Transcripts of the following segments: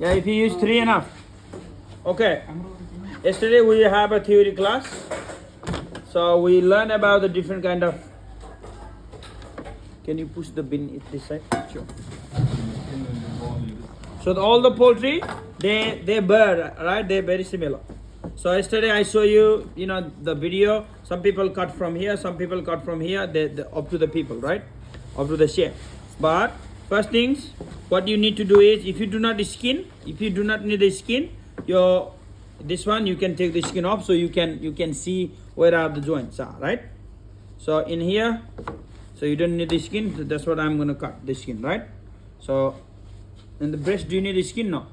Yeah, if you use 3 enough. Okay. Yesterday we have a theory class. So we learned about the different kind of. Can you push the bin this side? Sure. So all the poultry, they bird, right? They're very similar. So yesterday I show you, the video. Some people cut from here, some people cut from here. They up to the people, right? Up to the chef. But first things, what you need to do is, if you do not need the skin, this one you can take the skin off, so you can see where are the joints are, right? So in here, so you don't need the skin. So that's what I'm gonna cut the skin, right? So in the breast, do you need the skin? No.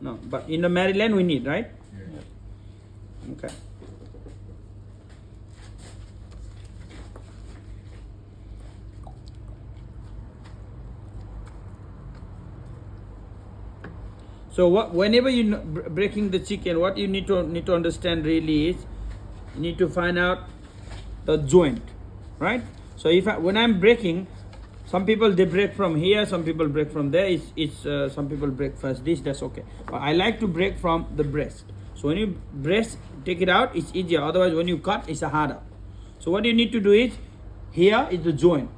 No. But in the Maryland, we need, right? Yeah. Okay. So whenever you breaking the chicken, what you need to understand really is, you need to find out the joint, right? So when I'm breaking, some people they break from here, some people break from there. Some people break first this, that's okay. But I like to break from the breast. So when you take it out, it's easier. Otherwise, when you cut, it's harder. So what you need to do is, here is the joint,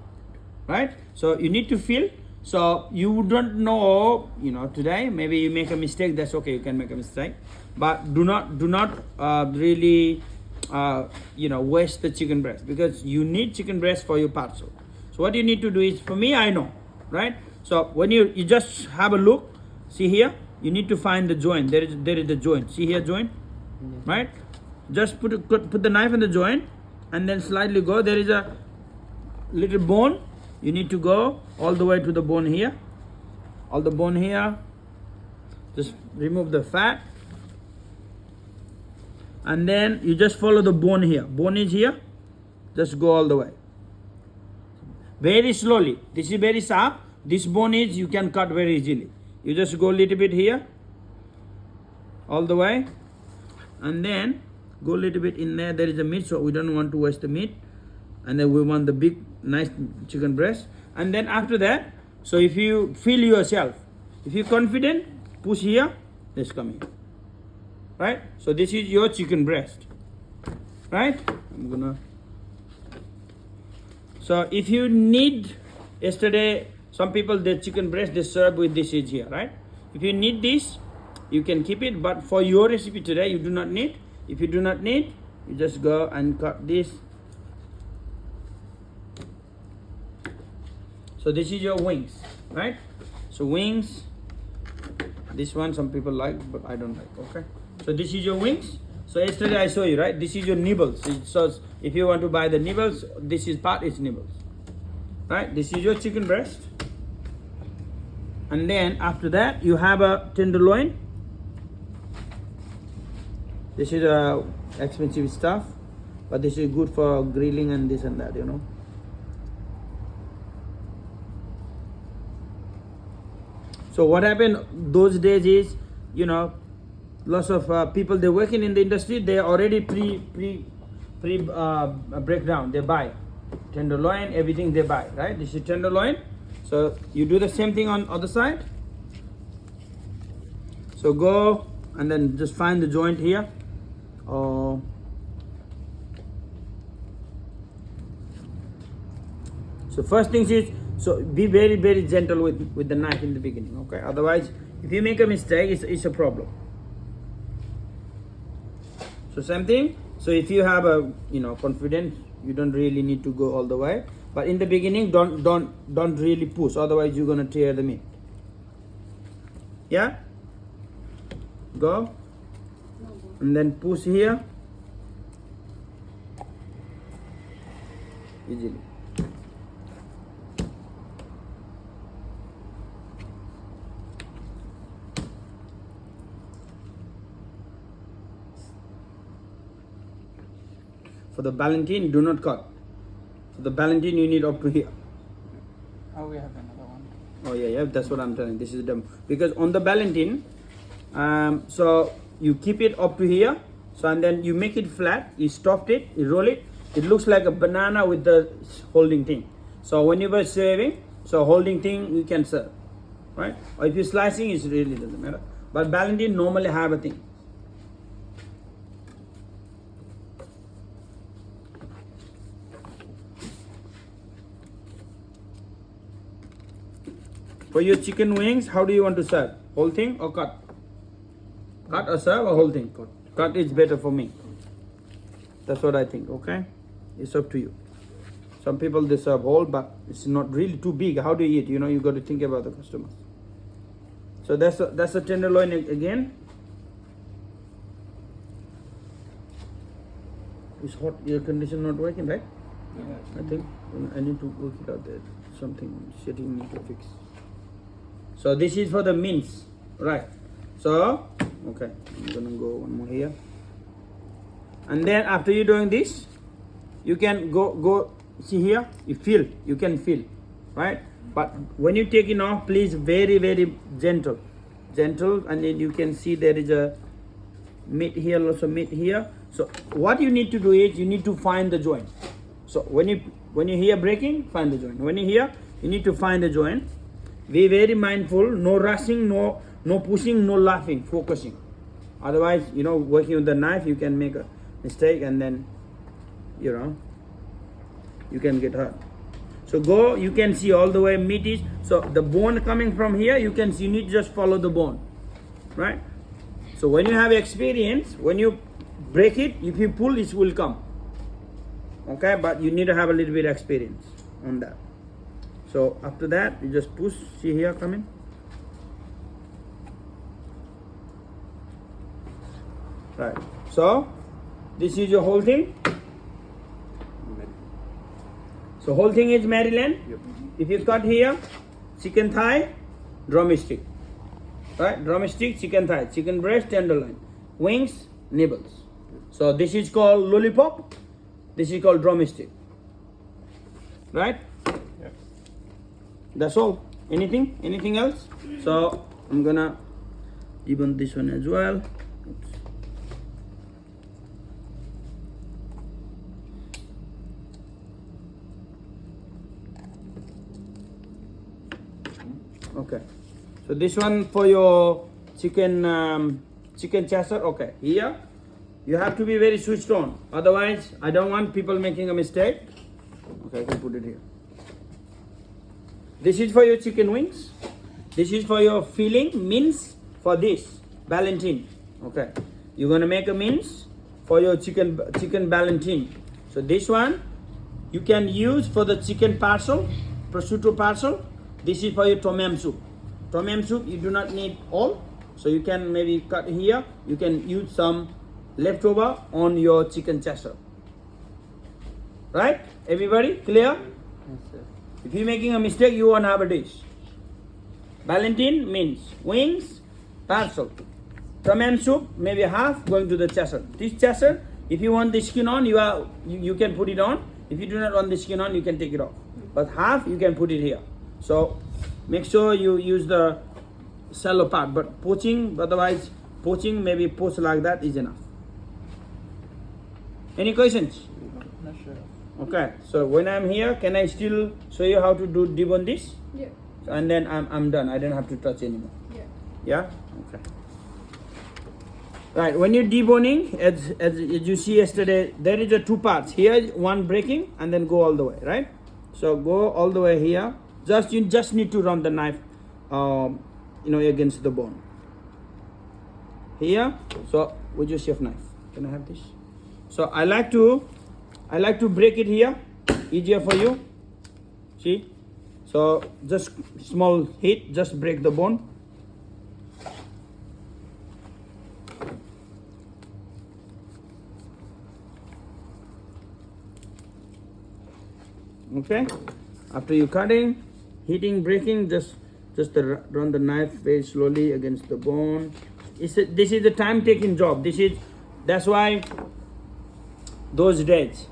right? So you need to feel. So you don't know, today maybe you make a mistake. That's okay. You can make a mistake, but do not really, waste the chicken breast, because you need chicken breast for your parcel. So what you need to do is, for me, I know, right? So when you just have a look, see here, you need to find the joint. There is the joint. See here, joint, right? Just put the knife in the joint, and then slightly go. There is a little bone. You need to go all the way to the bone here. All the bone here. Just remove the fat. And then you just follow the bone here. Bone is here. Just go all the way. Very slowly. This is very sharp. This bone is, you can cut very easily. You just go a little bit here. All the way. And then go a little bit in there. There is a meat, so we don't want to waste the meat. And then we want the big, nice chicken breast. And then after that, so if you feel yourself, if you're confident, push here, let's come here. Right? So this is your chicken breast. Right? So if you need, yesterday, some people, their chicken breast, they serve with this is here, right? If you need this, you can keep it. But for your recipe today, you do not need. If you do not need, you just go and cut this. So this is your wings, right? So wings, this one some people like, but I don't like, okay? So this is your wings. So yesterday I showed you, right? This is your nibbles. So if you want to buy the nibbles, this is part is nibbles, right? This is your chicken breast. And then after that, you have a tenderloin. This is expensive stuff, but this is good for grilling and this and that, So what happened those days is, lots of people, they're working in the industry, they already breakdown, they buy tenderloin, everything they buy, right? This is tenderloin. So you do the same thing on other side. So go and then just find the joint here. So first thing is, so be very, very gentle with the knife in the beginning, okay? Otherwise, if you make a mistake, it's a problem. So same thing. So if you have a confidence, you don't really need to go all the way. But in the beginning, don't really push. Otherwise, you're gonna tear the meat. Yeah. Go. And then push here. Easily. For the Ballantine, do not cut. For the Ballantine, you need up to here. Oh, we have another one. Oh yeah, that's what I'm telling. This is the because on the Ballantine, so you keep it up to here. So and then you make it flat. You stuff it. You roll it. It looks like a banana with the holding thing. So when you were serving, so holding thing you can serve. right? Or if you're slicing, it really doesn't matter. But Ballantine normally have a thing. For your chicken wings, how do you want to serve? Whole thing or cut? Cut or serve or whole thing? Cut is better for me. That's what I think, okay? It's up to you. Some people they serve whole, but it's not really too big. How do you eat? You know, you got to think about the customers. So that's a tenderloin again. Is hot air condition not working, right? Yeah. I think I need to work it out there. Something setting need to fix. So this is for the mince, right? So okay, I'm gonna go one more here. And then after you're doing this, you can go see here, you can feel, right? But when you take it off, please very gentle, and then you can see there is a meat here, also meat here. So what you need to do is you need to find the joint. So when you hear breaking, find the joint. When you hear, you need to find the joint. Be very mindful, no rushing, no pushing, no laughing, focusing. Otherwise, you know, working with the knife, you can make a mistake and then, you know, you can get hurt. So go, you can see all the way meat is, so the bone coming from here, you can see, you need to just follow the bone, right? So when you have experience, when you break it, if you pull, it will come. Okay, but you need to have a little bit of experience on that. So after that, you just push, see here coming. Right, so this is your whole thing. So whole thing is Maryland. Yep. If you cut here, chicken thigh, drumstick. Right, drumstick, chicken thigh, chicken breast, tenderloin, wings, nibbles. So this is called lollipop. This is called drumstick. Right? Yep. That's all. Anything else? So I'm gonna debone this one as well. Oops. Okay. So this one for your chicken chaser. Okay. Here you have to be very switched on. Otherwise, I don't want people making a mistake. Okay, I can put it here. This is for your chicken wings. This is for your filling, mince for this, Ballantine. Okay. You're gonna make a mince for your chicken Ballantine. So this one you can use for the chicken parcel, prosciutto parcel. This is for your tom yum soup. Tom yum soup you do not need all. So you can maybe cut here. You can use some leftover on your chicken chaser. Right? Everybody clear? Yes, sir. If you're making a mistake, you won't have a dish. Ballantine means wings, parcel. Tom yum soup, maybe half going to the chaser. This chaser, if you want the skin on, you can put it on. If you do not want the skin on, you can take it off. But half, you can put it here. So make sure you use the shallow part. But poaching, otherwise poaching, maybe poach like that is enough. Any questions? Not sure. Okay, so when I'm here, can I still show you how to debone this? Yeah. And then I'm done. I don't have to touch anymore. Yeah. Yeah? Okay. Right, when you're deboning, as you see yesterday, there is a two parts. Here is one breaking and then go all the way, right? So go all the way here. You just need to run the knife, against the bone. Here, so with your chef knife. Can I have this? So I like to break it here, easier for you. See? So just small hit, just break the bone. Okay? After you cutting, hitting, breaking, just run the knife very slowly against the bone. This is a time-taking job. That's why those days,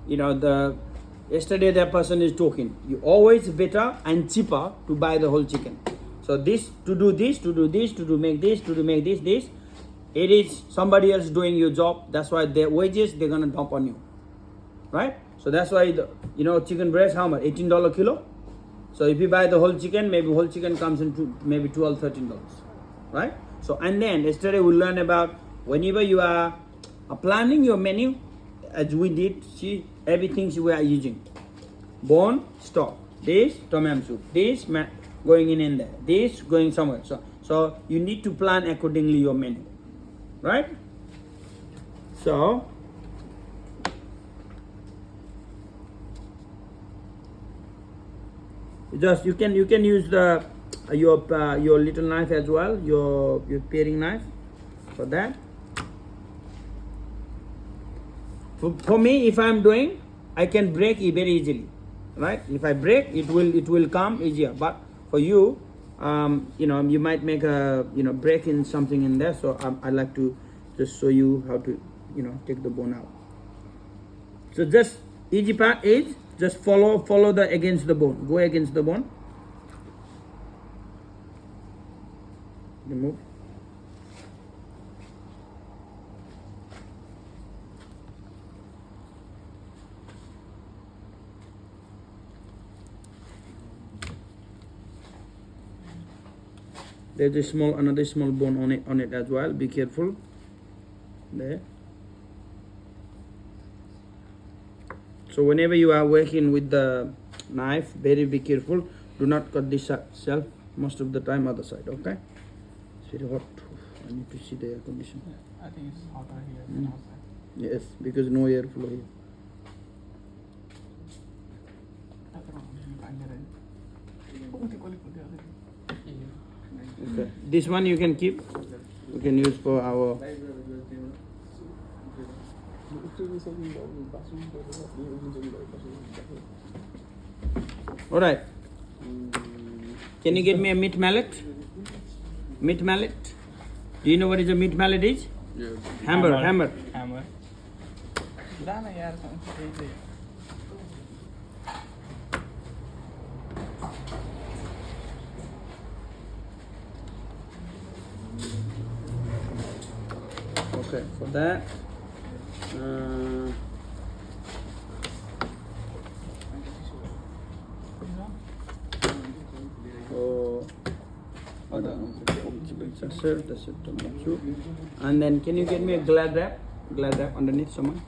yesterday that person is talking. You always better and cheaper to buy the whole chicken. So make this. It is somebody else doing your job. That's why their wages they're gonna dump on you, right? So that's why chicken breast how much? $18 kilo. So if you buy the whole chicken, maybe whole chicken comes in maybe $12, $13, right? So and then yesterday we learned about whenever you are planning your menu, as we did, see everything we are using. Bone, stock. This tom yum soup. This going in there. This going somewhere. So you need to plan accordingly your menu, right? So just you can use the your little knife as well, your paring knife for that. For me, if I'm doing, I can break it very easily, right? If I break, it will come easier. But for you, you might make a break in something in there. So I like to just show you how to take the bone out. So just easy part is just follow the against the bone. Go against the bone. Remove. There's another small bone on it as well. Be careful. There. So whenever you are working with the knife, be careful. Do not cut this shelf. Most of the time, other side. Okay. It's very hot. I need to see the air condition. Yeah, I think it's hotter here than outside. Yes, because no air flow here. Okay. This one you can keep. We can use for our. All right. Can you get me a meat mallet? Meat mallet. Do you know what is a meat mallet is? Yeah. Hammer. Hammer. Dana yaar, easy. Okay, for that. That's it. And then can you get me a glad wrap underneath someone?